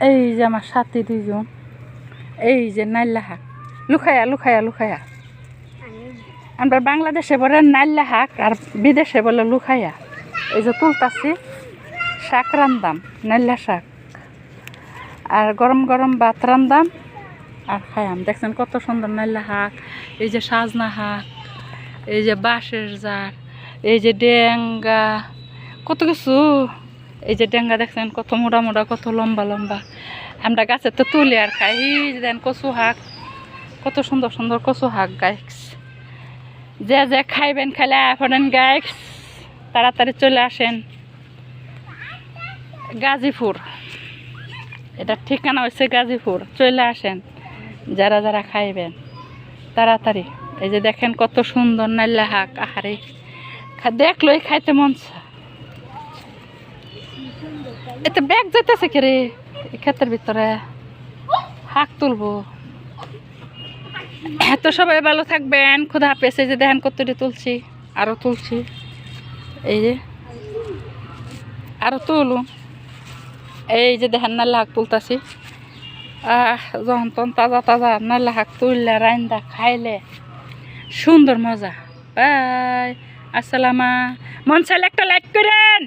এই যে আমার সাথী দুইজন, এই যে নাইলা শাক লুকায়া লুকায়া লুকায়া। আমরা বাংলাদেশে বলে নাইলা শাক আর বিদেশে বলে লুকায়া। এই যে তুলতাছি শাক রান্দাম, নাইলা শাক আর গরম গরম ভাত রান্দাম আর খাইয়াম। দেখছেন কত সুন্দর নাইলা শাক, এই যে সাজনা শাক, এই যে বাঁশের জার, এই যে ডেঙ্গা, কত কিছু। এই যে ডেঙ্গা দেখছেন কত মোটা মোটা, কত লম্বা লম্বা। আমরা গাছে তো তুলি আর খাই। এই যে দেন কচু শাক, কত সুন্দর সুন্দর কচু শাক গাছ। যে যে খাইবেন খাইলে আপনার গাছ তাড়াতাড়ি চলে আসেন গাজীপুর। এটা ঠিকানা হচ্ছে গাজীপুর, চলে আসেন যারা যারা খাইবেন তাড়াতাড়ি। এই যে দেখেন কত সুন্দর নাইলা শাক, আহারে দেখলোই খাইতে মন চায়। এতে ব্যাগ যেতেছে কে রে ক্ষেতের ভিতরে শাক তুলবো। এত সবাই ভালো থাকবেন, খুদা হাফেজ। এই যে দেখেন কতটি তুলছি, আরো তুলছি, এই যে আরো তুলুন। এই যে দেখেন নাইলা শাক তুলতাছি। যখন তখন তাজা তাজা নাইলা শাক তুললে রান্দা খাইলে সুন্দর মজা। বাই, আসসালামা। মন চাইলে একটা লাইক করেন।